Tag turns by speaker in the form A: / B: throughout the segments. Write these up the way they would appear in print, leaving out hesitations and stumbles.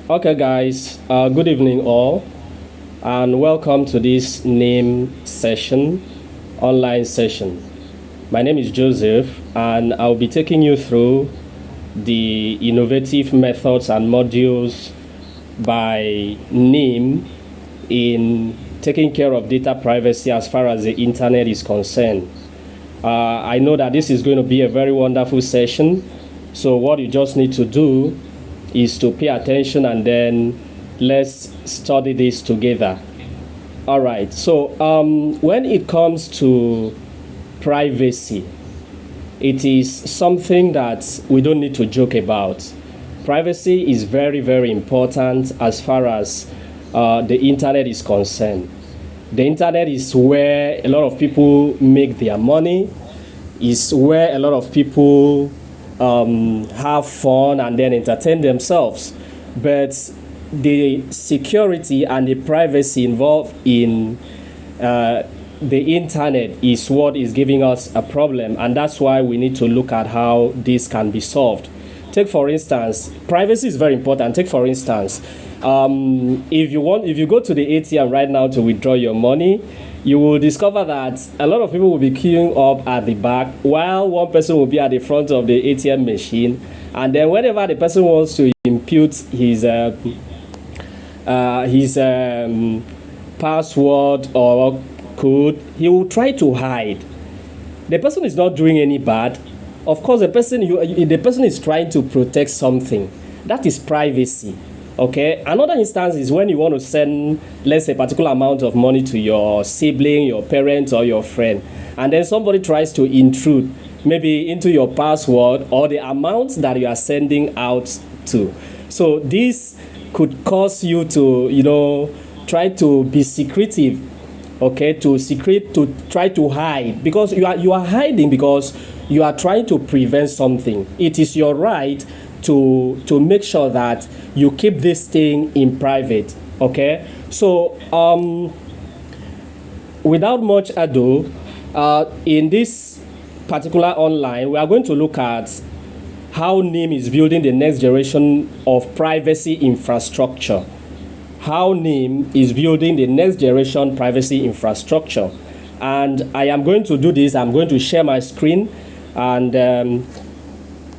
A: Okay, guys, good evening, all, and welcome to this name session, online session. My name is Joseph, and I'll be taking you through the innovative methods and modules by NIM in taking care of data privacy as far as the internet is concerned. I know that this is going to be a very wonderful session, so what you just need to do is to pay attention and then let's study this together. All right, so when it comes to privacy, it is something that we don't need to joke about. Privacy is very, very important as far as the internet is concerned. The internet is where a lot of people make their money, is where a lot of people have fun and then entertain themselves. But the security and the privacy involved in the internet is what is giving us a problem, and that's why we need to look at how this can be solved. Take for instance, privacy is very important. Take for instance, if you go to the ATM right now to withdraw your money, you will discover that a lot of people will be queuing up at the back while one person will be at the front of the ATM machine, and then whenever the person wants to impute his password or code, he will try to hide. The person is not doing any bad. Of course, the person is trying to protect something. That is privacy. Okay. Another instance is when you want to send, let's say, a particular amount of money to your sibling, your parent, or your friend, and then somebody tries to intrude maybe into your password or the amount that you are sending out to. So this could cause you to, try to be secretive. Okay, to try to hide, because you are hiding because you are trying to prevent something. It is your right to make sure that you keep this thing in private. Okay, so without much ado, in this particular online, we are going to look at how NIM is building the next generation of privacy infrastructure. How NIM is building the next generation privacy infrastructure. And I am going to do this. I'm going to share my screen, and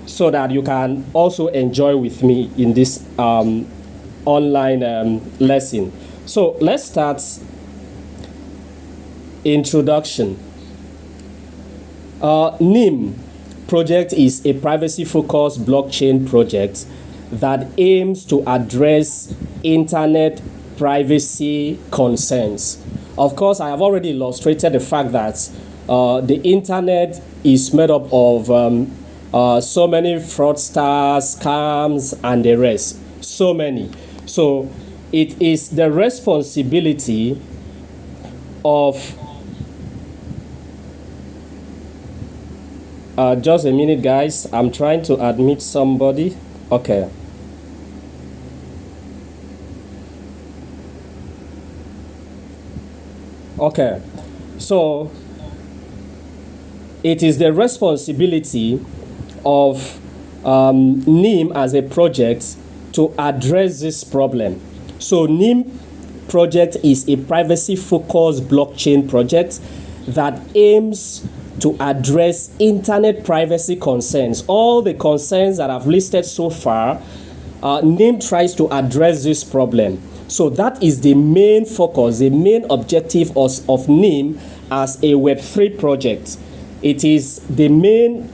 A: so that you can also enjoy with me in this online lesson. So let's start. Introduction. NIM project is a privacy-focused blockchain project that aims to address internet privacy concerns. Of course, I have already illustrated the fact that the internet is made up of so many fraudsters, scams, and the rest. So many. So it is the responsibility of just a minute, guys. I'm trying to admit somebody. Okay. Okay. So it is the responsibility of NIM as a project to address this problem. So NIM project is a privacy-focused blockchain project that aims to address internet privacy concerns. All the concerns that I've listed so far, NIM tries to address this problem. So that is the main focus, the main objective of NIM as a Web3 project. It is the main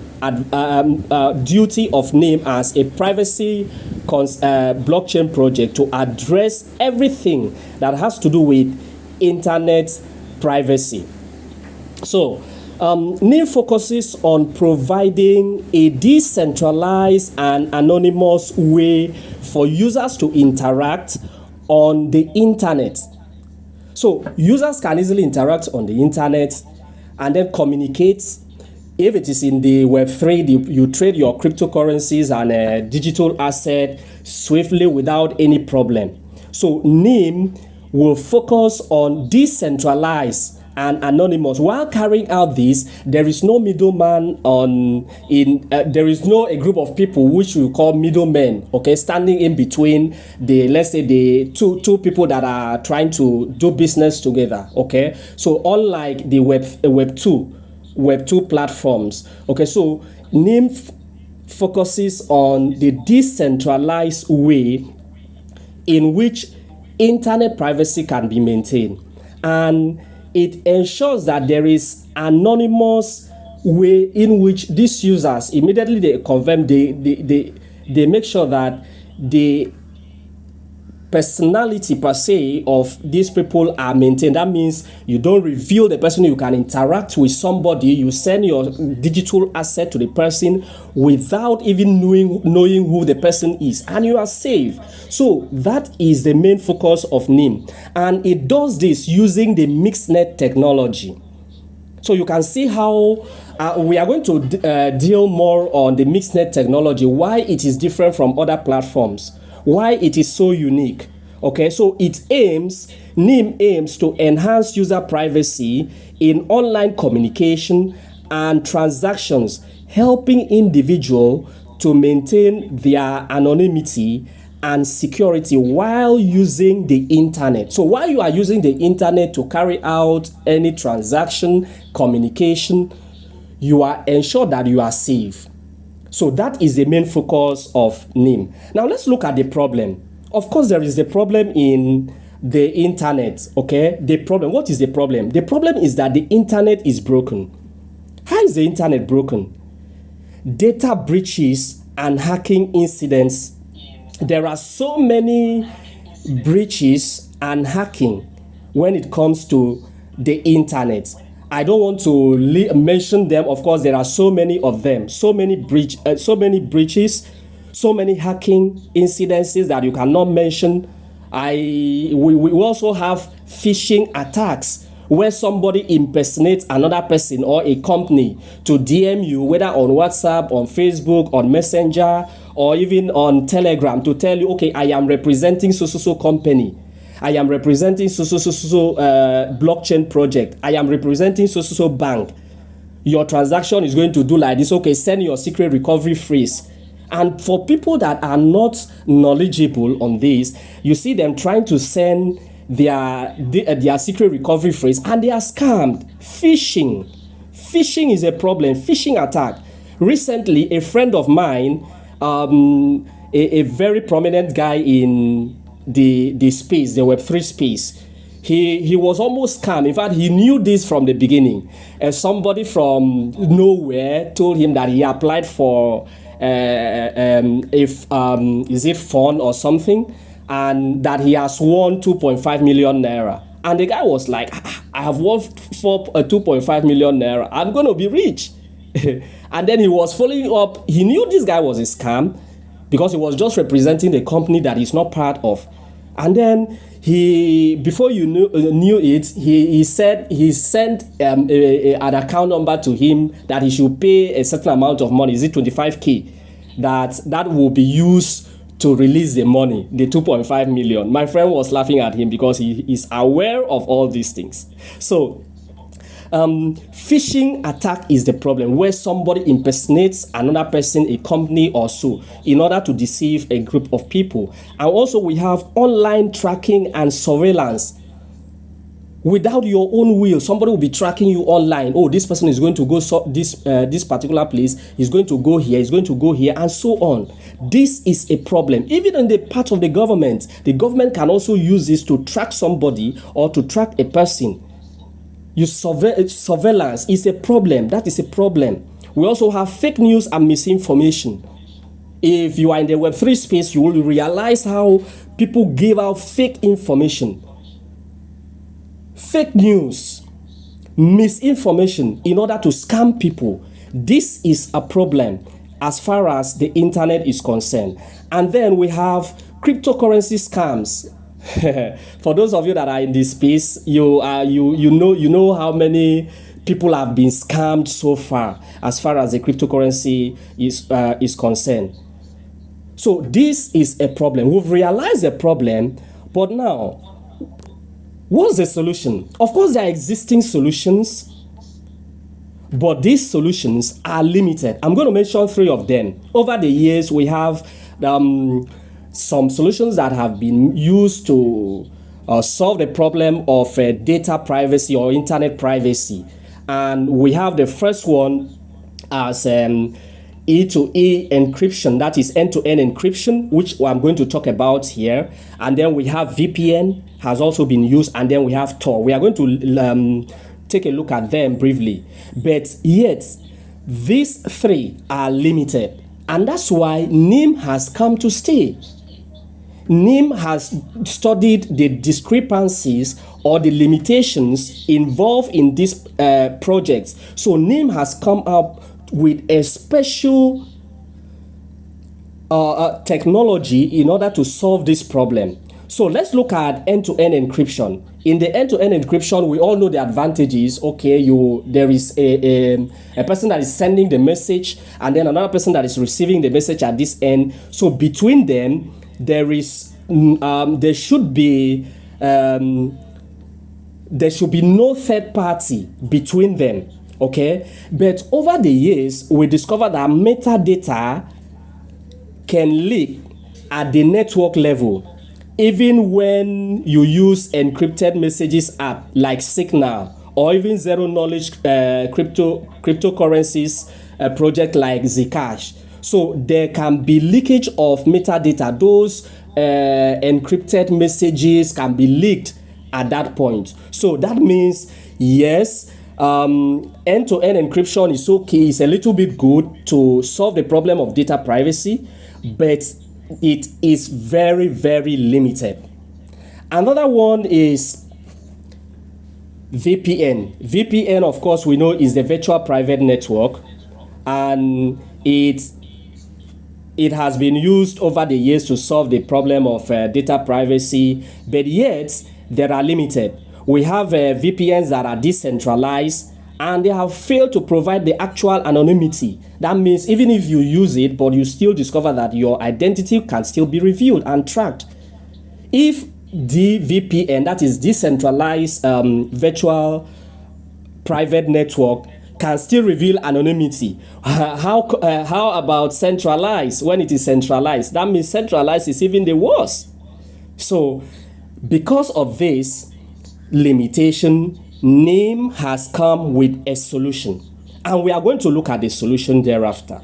A: duty of NIM as a privacy blockchain project to address everything that has to do with internet privacy. So NIM focuses on providing a decentralized and anonymous way for users to interact on the internet. So users can easily interact on the internet and then communicate. If it is in the Web3, you trade your cryptocurrencies and digital asset swiftly without any problem. So NIM will focus on decentralized and anonymous. While carrying out this, there is no middleman there is no a group of people which we call middlemen, okay, standing in between the, let's say, the two people that are trying to do business together, okay. So unlike the web 2 platforms, okay, so NIM focuses on the decentralized way in which internet privacy can be maintained, and it ensures that there is anonymous way in which these users immediately they confirm, they make sure that the personality per se of these people are maintained. That means you don't reveal the person. You can interact with somebody, you send your digital asset to the person without even knowing who the person is, and you are safe. So that is the main focus of NIM, and it does this using the mixed-net technology. So you can see how we are going to deal more on the mixed-net technology, why it is different from other platforms, why it is so unique. Okay, so NIM aims to enhance user privacy in online communication and transactions, helping individuals to maintain their anonymity and security while using the internet. So while you are using the internet to carry out any transaction, communication, you are ensured that you are safe. So that is the main focus of NIM. Now let's look at the problem. Of course, there is the problem in the internet, okay? The problem, what is the problem? The problem is that the internet is broken. How is the internet broken? Data breaches and hacking incidents. There are so many breaches and hacking when it comes to the internet. I don't want to mention them. Of course, there are so many of them, so many breaches, so many hacking incidences that you cannot mention. We also have phishing attacks where somebody impersonates another person or a company to DM you, whether on WhatsApp, on Facebook, on Messenger, or even on Telegram, to tell you, okay, I am representing so company. I am representing so blockchain project. I am representing so bank. Your transaction is going to do like this. Okay, send your secret recovery phrase. And for people that are not knowledgeable on this, you see them trying to send their secret recovery phrase, and they are scammed. Phishing is a problem. Phishing attack. Recently, a friend of mine, a very prominent guy in the space, the Web3 space, he was almost scammed. In fact, he knew this from the beginning. Somebody from nowhere told him that he applied for is it fund or something, and that he has won 2.5 million naira. And the guy was like, I have won for 2.5 million naira. I'm going to be rich. And then he was following up. He knew this guy was a scam because he was just representing the company that he's not part of. And then before you knew it, he said he sent an account number to him that he should pay a certain amount of money. Is it 25k? That will be used to release the money, the 2.5 million. My friend was laughing at him because he is aware of all these things. So phishing attack is the problem, where somebody impersonates another person, a company or so, in order to deceive a group of people. And also we have online tracking and surveillance. Without your own will, somebody will be tracking you online. Oh, this person is going to go this particular place, he's going to go here, he's going to go here, and so on. This is a problem. Even in the part of the government can also use this to track somebody or to track a person. Surveillance is a problem. That is a problem. We also have fake news and misinformation. If you are in the Web3 space, you will realize how people give out fake information, fake news, misinformation in order to scam people. This is a problem as far as the internet is concerned. And then we have cryptocurrency scams. For those of you that are in this space, you know how many people have been scammed so far as the cryptocurrency is concerned. So this is a problem. We've realized the problem, but now What's the solution? Of course, there are existing solutions, but these solutions are limited. I'm going to mention three of them. Over the years, we have some solutions that have been used to solve the problem of data privacy or internet privacy. And we have the first one as E2E encryption, that is end-to-end encryption, which I'm going to talk about here. And then we have VPN has also been used, and then we have Tor. We are going to take a look at them briefly. But yet, these three are limited, and that's why NIM has come to stay. NIM has studied the discrepancies or the limitations involved in these projects. So NIM has come up with a special technology in order to solve this problem. So let's look at end-to-end encryption. In the end-to-end encryption, we all know the advantages. Okay, there is a person that is sending the message, and then another person that is receiving the message at this end. So between them, there should be no third party between them. Okay, but over the years, we discovered that metadata can leak at the network level, even when you use encrypted messages app like Signal, or even zero knowledge cryptocurrencies project like Zcash. So there can be leakage of metadata. Those encrypted messages can be leaked at that point. So that means, yes, end-to-end encryption is okay. It's a little bit good to solve the problem of data privacy, but it is very, very limited. Another one is VPN. VPN, of course, we know is the virtual private network, and it has been used over the years to solve the problem of data privacy, but yet there are limited. We have VPNs that are decentralized, and they have failed to provide the actual anonymity. That means even if you use it, but you still discover that your identity can still be reviewed and tracked. If the VPN, that is decentralized virtual private network, can still reveal anonymity, how about centralized? When it is centralized, that means centralized is even the worst. So because of this limitation, NIM has come with a solution, and we are going to look at the solution thereafter.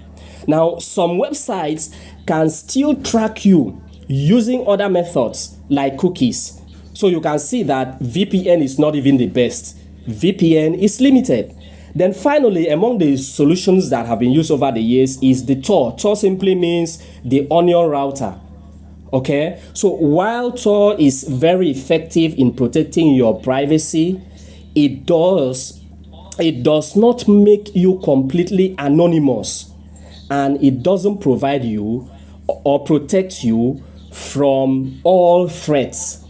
A: Now, some websites can still track you using other methods like cookies. So you can see that VPN is not even the best. VPN is limited. Then finally, among the solutions that have been used over the years is the Tor. Tor simply means the onion router. Okay, so while Tor is very effective in protecting your privacy, it does not make you completely anonymous, and it doesn't provide you or protect you from all threats.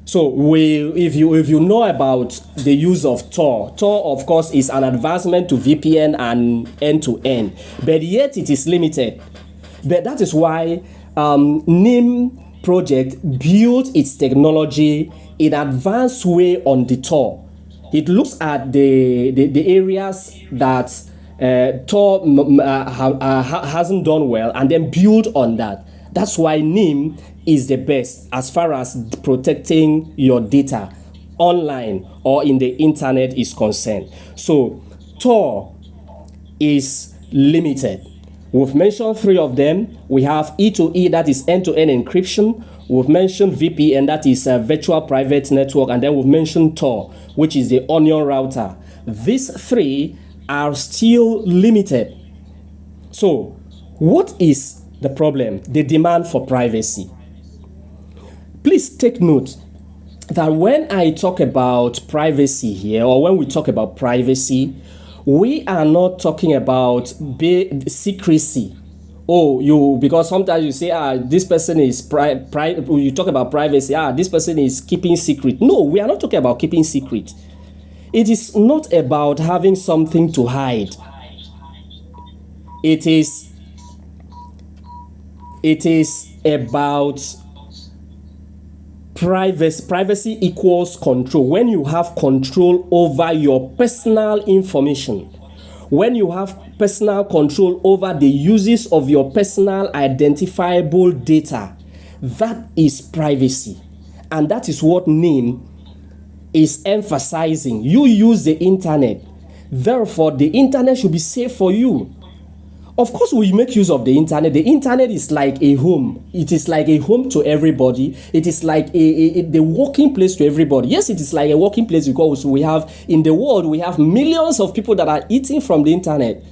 A: So if you know about the use of Tor, of course is an advancement to VPN and end-to-end, but yet it is limited. But that is why NIM project built its technology in advanced way on the Tor. It looks at the areas that Tor hasn't done well, and then build on that. That's why NIM is the best as far as protecting your data online or in the internet is concerned. So Tor is limited. We've mentioned three of them. We have E2E, that is end-to-end encryption. We've mentioned VPN, that is a virtual private network. And then we've mentioned Tor, which is the onion router. These three are still limited. So what is the problem? The demand for privacy. Please take note that when I talk about privacy here, or when we talk about privacy, we are not talking about secrecy. Because sometimes you say, this person is you talk about privacy, this person is keeping secret. No, we are not talking about keeping secret. It is not about having something to hide. It is about Privacy equals control. When you have control over your personal information, when you have personal control over the uses of your personal identifiable data, that is privacy. And that is what NIM is emphasizing. You use the internet, therefore the internet should be safe for you. Of course, we make use of the internet. The internet is like a home. It is like a home to everybody. It is like the working place to everybody. Yes, it is like a working place because we have, in the world, we have millions of people that are eating from the internet,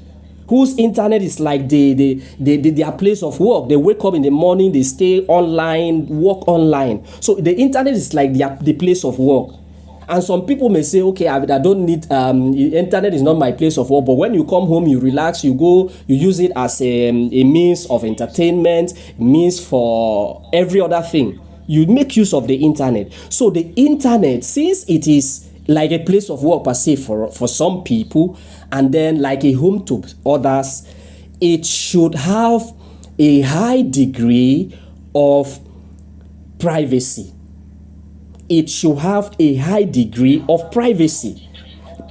A: whose internet is like their place of work. They wake up in the morning, they stay online, work online. So the internet is like the place of work. And some people may say, okay, I don't need internet is not my place of work. But when you come home, you relax, you go, you use it as a means of entertainment, means for every other thing. You make use of the internet. So the internet, since it is like a place of work per se for some people, and then like a home to others, it should have a high degree of privacy. It should have a high degree of privacy.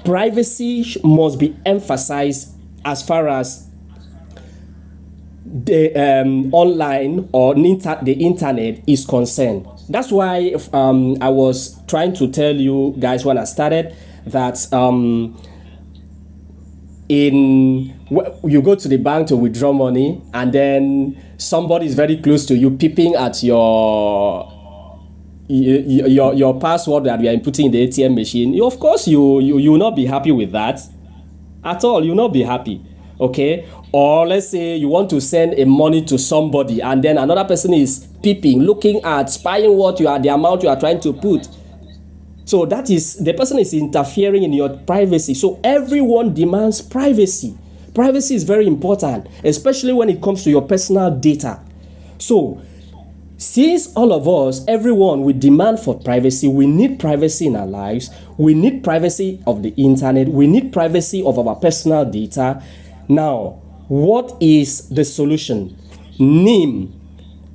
A: Privacy must be emphasized as far as the online or the internet is concerned. That's why I was trying to tell you guys when I started that you go to the bank to withdraw money, and then somebody is very close to you peeping at your password that you are inputting in the ATM machine. Of course, you will not be happy with that at all. You will not be happy. Okay, or let's say you want to send a money to somebody, and then another person is peeping, looking at, spying the amount you are trying to put. So that is, the person is interfering in your privacy. So everyone demands privacy. Privacy is very important, especially when it comes to your personal data. So since all of us, everyone, we demand for privacy, we need privacy in our lives, we need privacy of the internet, we need privacy of our personal data. Now, what is the solution? NIM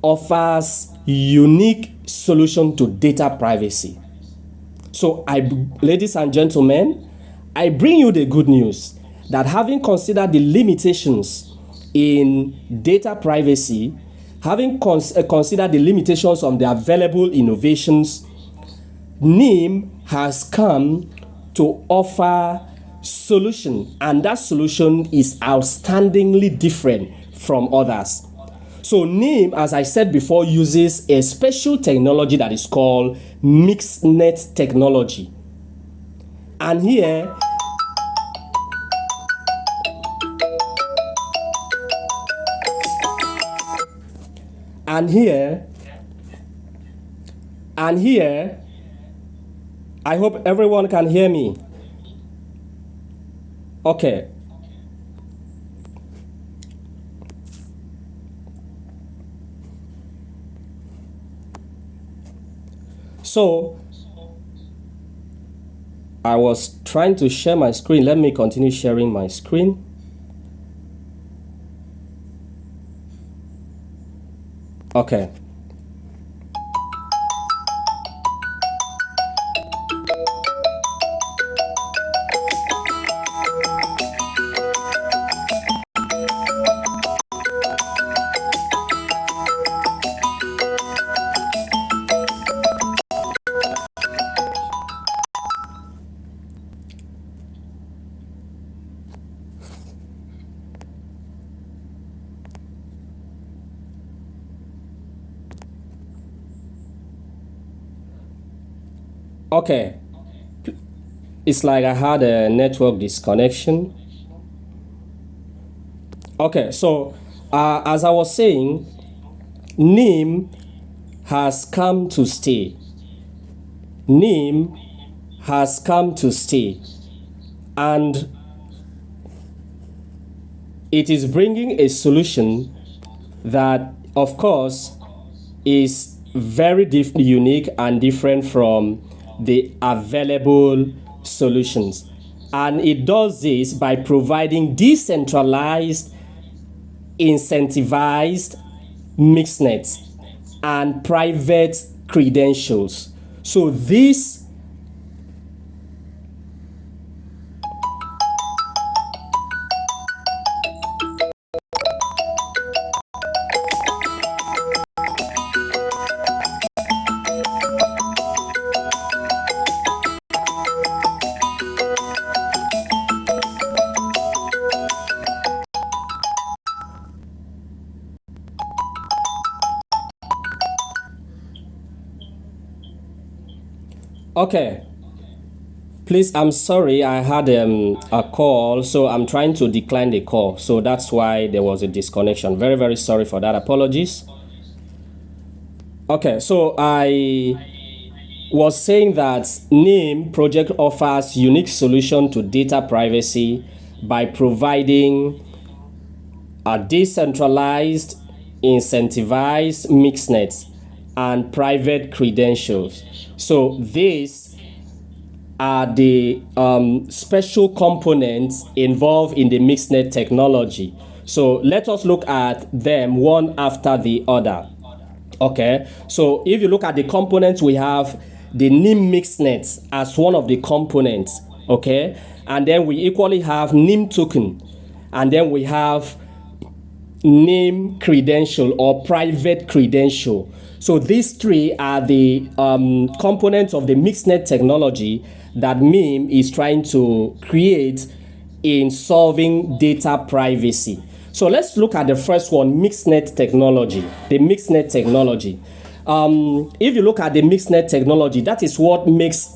A: offers unique solution to data privacy. So, ladies and gentlemen, I bring you the good news that having considered the limitations in data privacy, having considered the limitations of the available innovations, NIM has come to offer solution, and that solution is outstandingly different from others. So NIM, as I said before, uses a special technology that is called MixNet technology. And here, I hope everyone can hear me. Okay. So, I was trying to share my screen. Let me continue sharing my screen. Okay. Okay, it's like I had a network disconnection. Okay, so as I was saying, NIM has come to stay. NIM has come to stay, and it is bringing a solution that, of course, is very unique and different from the available solutions. And it does this by providing decentralized, incentivized mixed nets and private credentials. So this okay. Please, I'm sorry, I had a call, so I'm trying to decline the call. So that's why there was a disconnection. Very, very sorry for that. Apologies. Okay, so I was saying that NIM project offers unique solution to data privacy by providing a decentralized, incentivized mixnet and private credentials. So these are the special components involved in the mixnet technology. So let us look at them one after the other. Okay, so if you look at the components, we have the NIM mixnet as one of the components. Okay, and then we equally have NIM token, and then we have NIM credential or private credential. So these three are the components of the mixnet technology that MIM is trying to create in solving data privacy. So let's look at the first one, mixnet technology. The mixnet technology. If you look at the mixnet technology, that is what makes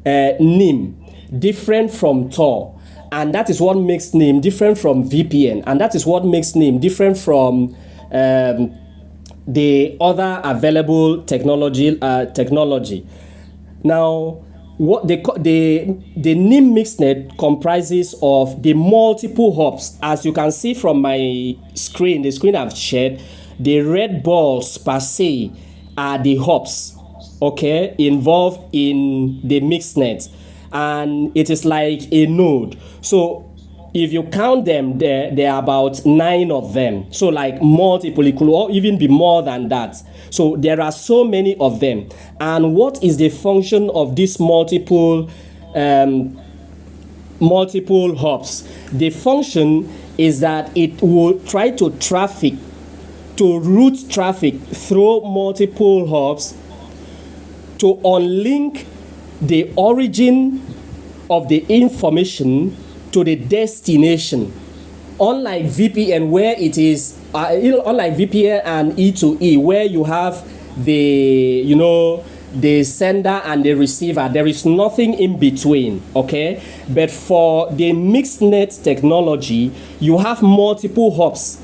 A: NIM different from Tor, and that is what makes NIM different from VPN, and that is what makes NIM different from the other available technology. Now, what the NIM mixnet comprises of the multiple hubs. As you can see from my screen, the screen I've shared, the red balls per se are the hubs, okay, involved in the mixnet, and it is like a node. So if you count them, there are about 9 of them. So like multiple, it could even be more than that. So there are so many of them. And what is the function of these multiple hubs? The function is that it will try to route traffic through multiple hubs to unlink the origin of the information to the destination. Unlike VPN, where it is unlike VPN and E2E, where you have the the sender and the receiver, there is nothing in between. Okay, but for the mixnet technology, you have multiple hubs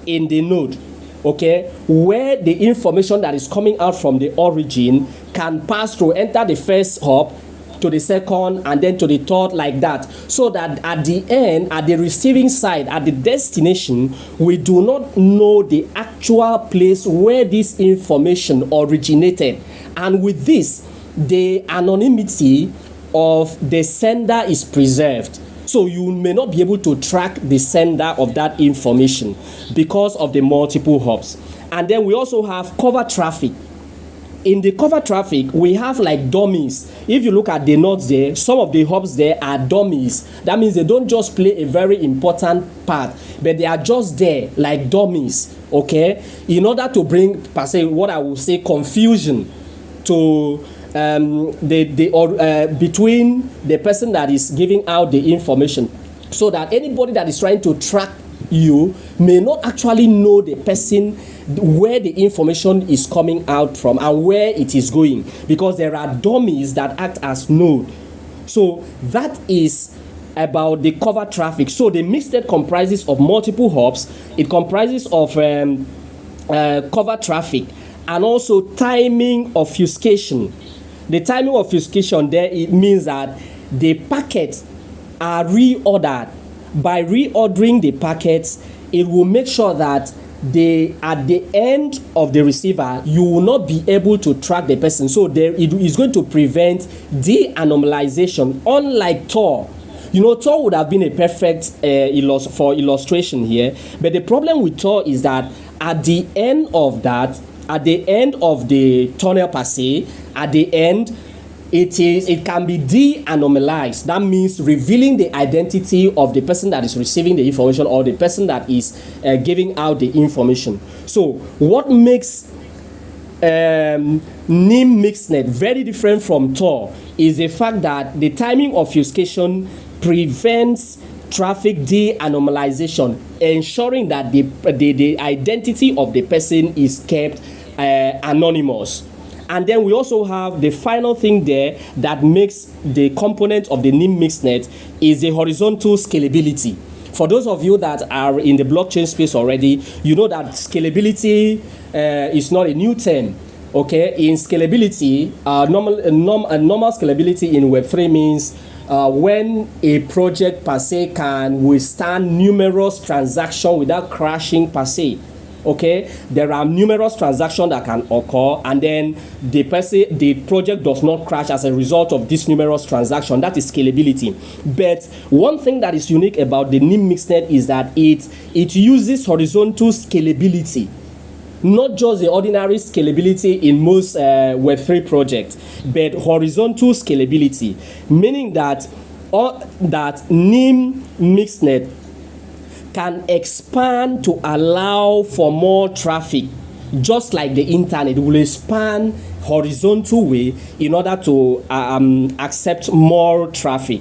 A: in the node, okay, where the information that is coming out from the origin can pass through, enter the first hub, to the second, and then to the third, like that, so that at the end, at the receiving side, at the destination, we do not know the actual place where this information originated. And with this, the anonymity of the sender is preserved. So you may not be able to track the sender of that information because of the multiple hubs. And then we also have cover traffic. In the cover traffic, we have like dummies. If you look at the nodes there, some of the hubs there are dummies. That means they don't just play a very important part, but they are just there like dummies, okay? In order to bring, per se, what I will say, confusion to between the person that is giving out the information, so that anybody that is trying to track you may not actually know the person, where the information is coming out from and where it is going, because there are dummies that act as node. So that is about the cover traffic. So the mixnet comprises of multiple hubs. It comprises of cover traffic and also timing obfuscation. The timing obfuscation there, it means that the packets are reordered. By reordering the packets, it will make sure that at the end of the receiver, you will not be able to track the person. So it is going to prevent de-anonymization, unlike Tor. Tor would have been a perfect for illustration here. But the problem with Tor is that at the end of that, at the end of the tunnel per se, at the end, it can be de-anonymized. That means revealing the identity of the person that is receiving the information or the person that is giving out the information. So what makes NIM Mixnet very different from Tor is the fact that the timing obfuscation prevents traffic de-anonymization, ensuring that the identity of the person is kept anonymous. And then we also have the final thing there that makes the component of the NIM Mixnet is the horizontal scalability. For those of you that are in the blockchain space already, you know that scalability is not a new term. Okay, in scalability, normal scalability in Web3 means when a project per se can withstand numerous transactions without crashing per se. Okay, there are numerous transactions that can occur, and then the project does not crash as a result of this numerous transactions. That is scalability. But one thing that is unique about the NIM Mixnet is that it uses horizontal scalability, not just the ordinary scalability in most Web3 projects, but horizontal scalability, meaning that NIM Mixnet can expand to allow for more traffic. Just like the internet, it will expand horizontal way in order to accept more traffic.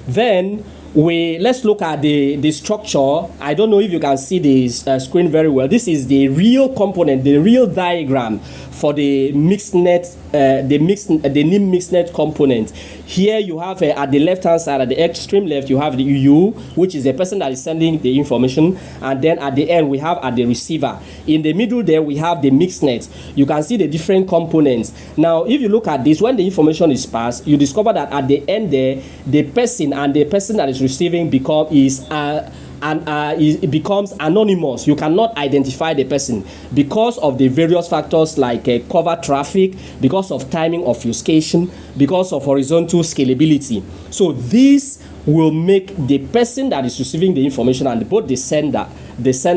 A: Then let's look at the structure. I don't know if you can see this screen very well. This is the real component, the real diagram for the Mixnet, the NIM Mixnet component. Here you have at the left hand side, at the extreme left, you have the U, which is the person that is sending the information, and then at the end we have at the receiver. In the middle there we have the Mixnet. You can see the different components. Now if you look at this, when the information is passed, you discover that at the end there, the person and the person that is receiving it becomes anonymous. You cannot identify the person because of the various factors like cover traffic, because of timing obfuscation, because of horizontal scalability. So this will make the person that is receiving the information and both the sender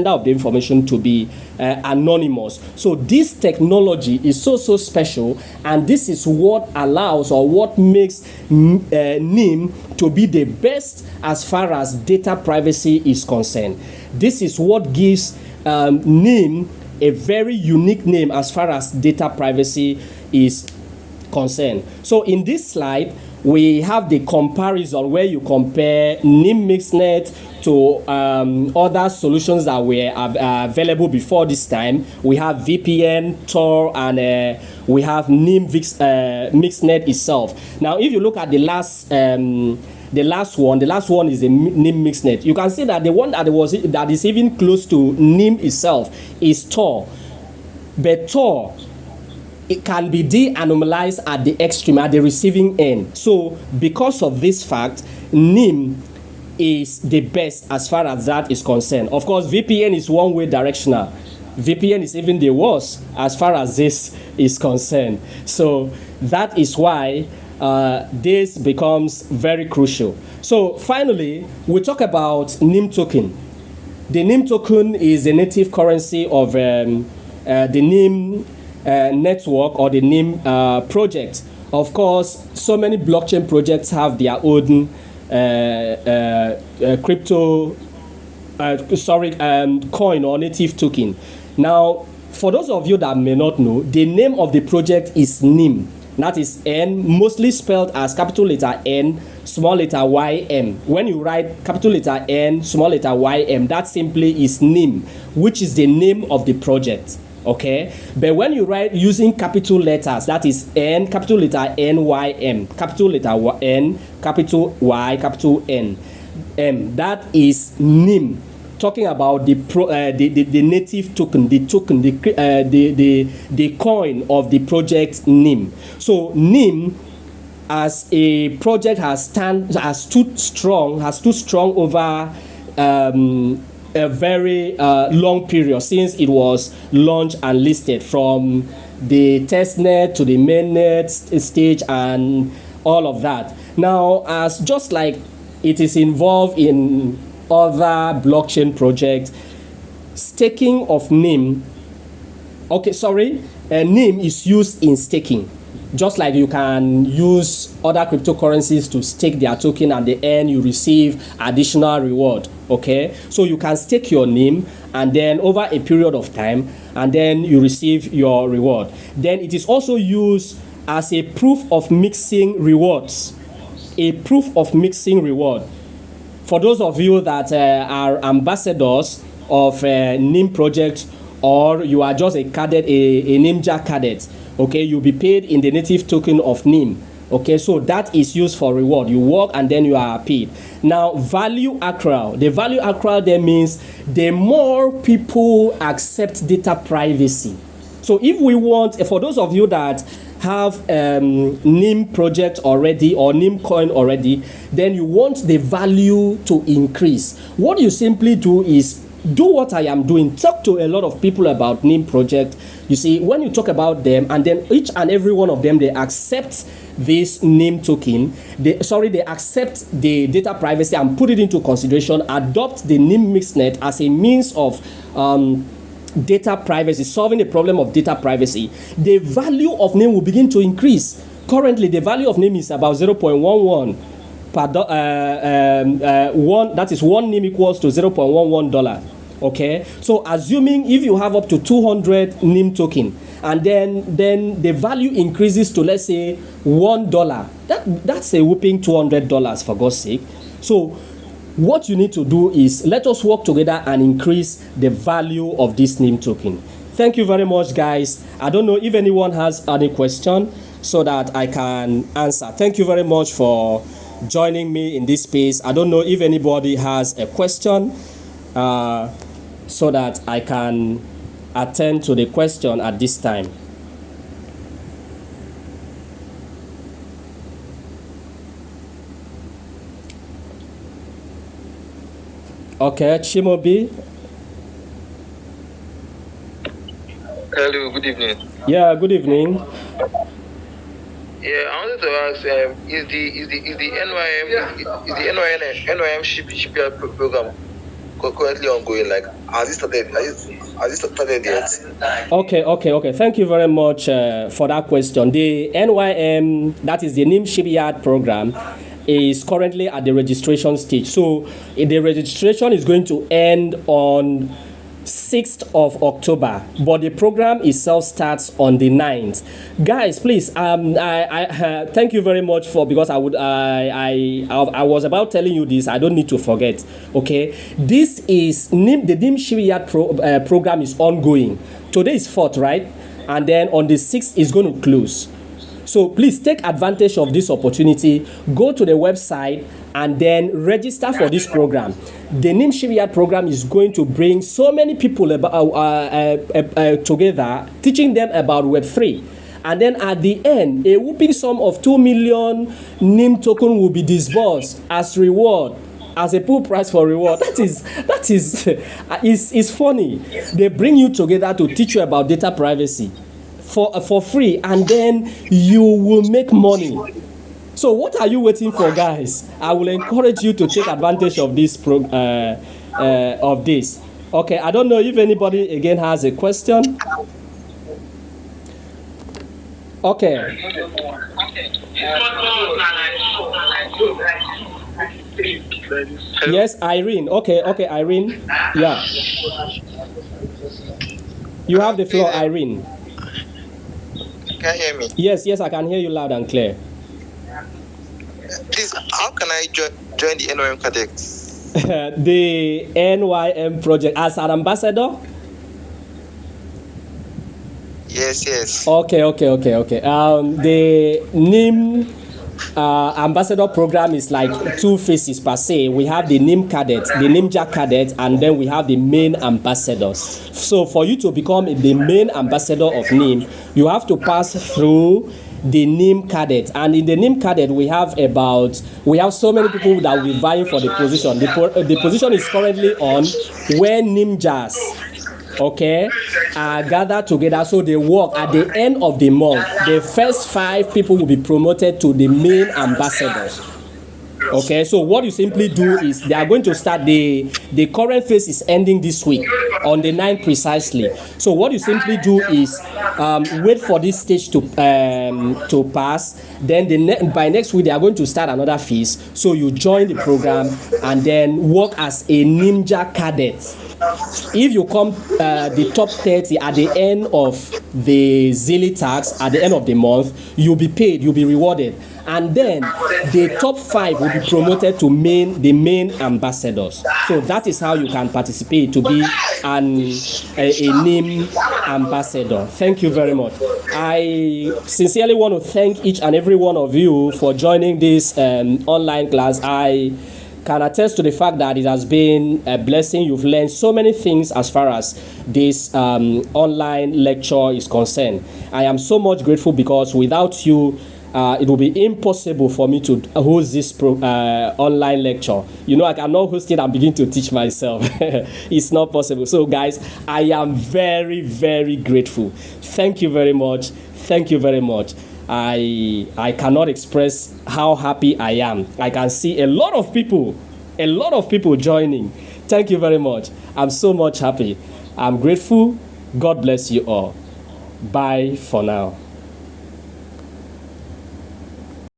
A: of the information to be anonymous. So this technology is so special, and this is what allows or what makes NIM to be the best as far as data privacy is concerned. This is what gives NIM a very unique name as far as data privacy is concerned. So in this slide, we have the comparison where you compare NIM Mixnet to other solutions that were available before this time. We have VPN, Tor, and we have NIM Mixnet itself. Now, if you look at the last one is the NIM Mixnet. You can see that the one that is even close to NIM itself is Tor. But Tor, it can be de-anonymized at the extreme, at the receiving end. So because of this fact, NIM is the best as far as that is concerned. Of course, VPN is one-way directional. VPN is even the worst as far as this is concerned. So that is why this becomes very crucial. So finally, we talk about NIM token. The NIM token is the native currency of the NIM network or the NIM project. Of course, so many blockchain projects have their own coin or native token. Now, for those of you that may not know, the name of the project is NIM. That is N, mostly spelled as capital letter N, small letter YM. When you write capital letter N, small letter YM, that simply is NIM, which is the name of the project. Okay, but when you write using capital letters, that is N, capital letter N, Y, M, capital letter N, capital Y, capital N, M, that is NIM. Talking about the native token, the coin of the project NIM. So NIM as a project has stood strong over a very long period since it was launched and listed, from the testnet to the mainnet stage and all of that. Now, as just like it is involved in other blockchain projects, staking of NIM, NIM is used in staking. Just like you can use other cryptocurrencies to stake their token, at the end you receive additional reward. Okay, so you can stake your NIM, and then over a period of time, and then you receive your reward. Then it is also used as a proof of mixing rewards. A proof of mixing reward. For those of you that are ambassadors of NIM project, or you are just a cadet, a NIMJA cadet, okay, you'll be paid in the native token of NIM. Okay, so that is used for reward. You work and then you are paid. Now, value accrual. The value accrual there means the more people accept data privacy. So if we want, for those of you that have NIM project already or NIM coin already, then you want the value to increase. What you simply do is do what I am doing. Talk to a lot of people about NIM project. You see, when you talk about them, and then each and every one of them, they accept this NIM token. They accept the data privacy and put it into consideration, adopt the NIM mixnet as a means of data privacy, solving the problem of data privacy. The value of NIM will begin to increase. Currently, the value of NIM is about 0.11 per one. That is one NIM equals to $0.11. Okay, so assuming if you have up to 200 NIM token, and then the value increases to, let's say, $1, that's a whooping $200, for God's sake. So what you need to do is let us work together and increase the value of this NIM token. Thank you very much, guys. I don't know if anyone has any question so that I can answer. Thank you very much for joining me in this space. I don't know if anybody has a question so that I can attend to the question at this time. Okay, Chimobi.
B: Hello, good evening.
A: Yeah, good evening.
B: Yeah, I wanted to ask, is the NYM shipyard program currently ongoing? Like, has it started? Has it started yet?
A: Okay. Thank you very much for that question. The NYM, that is the NIM shipyard program, is currently at the registration stage. So the registration is going to end on 6th of October, but the program itself starts on the 9th. Guys, please, I thank you very much for, because I was about telling you this. I don't need to forget. Okay, this is NIM. The NIM shipyard program is ongoing. Today is 4th, right? And then on the 6th is going to close. So please take advantage of this opportunity. Go to the website and then register for this program. The NIM shipyard program is going to bring so many people together, teaching them about Web3. And then at the end, a whooping sum of 2 million NIM token will be disbursed as reward, as a pool price for reward. That is funny. They bring you together to teach you about data privacy for free, and then you will make money. So what are you waiting for, guys? I will encourage you to take advantage of this of this. Okay, I don't know if anybody again has a question. Okay. Yes, Irene. Okay, Irene. Yeah. You have the floor, Irene.
B: Can you hear me?
A: Yes, I can hear you loud and clear.
B: Please, how can I join the NYM Cadet?
A: The NYM project as an ambassador?
B: Yes.
A: Okay. The NIM ambassador program is like two phases per se. We have the NIM cadet, the NIMJA cadet, and then we have the main ambassadors. So for you to become the main ambassador of NIM, you have to pass through the NIM cadet. And in the NIM cadet, we have so many people that will be vying for the position. The position is currently on where NIMJAs, okay, are gathered together, so they work. At the end of the month, the first 5 people will be promoted to the main ambassadors. Okay, so what you simply do is they are going to start the current phase is ending this week on the 9th precisely. So what you simply do is wait for this stage to pass. Then by next week they are going to start another phase. So you join the program and then work as a ninja cadet. If you come the top 30 at the end of the Zili tax, at the end of the month, you'll be paid, you'll be rewarded. And then the top 5 will be promoted to the main ambassadors. So that is how you can participate to be a NIM ambassador. Thank you very much. I sincerely want to thank each and every one of you for joining this online class. I can attest to the fact that it has been a blessing. You've learned so many things as far as this online lecture is concerned. I am so much grateful because without you, it will be impossible for me to host this online lecture. You know, I cannot host it and begin to teach myself. It's not possible. So guys, I am very, very grateful. Thank you very much. Thank you very much. I cannot express how happy I am. I can see a lot of people joining. Thank you very much. I'm so much happy. I'm grateful. God bless you all. Bye for now.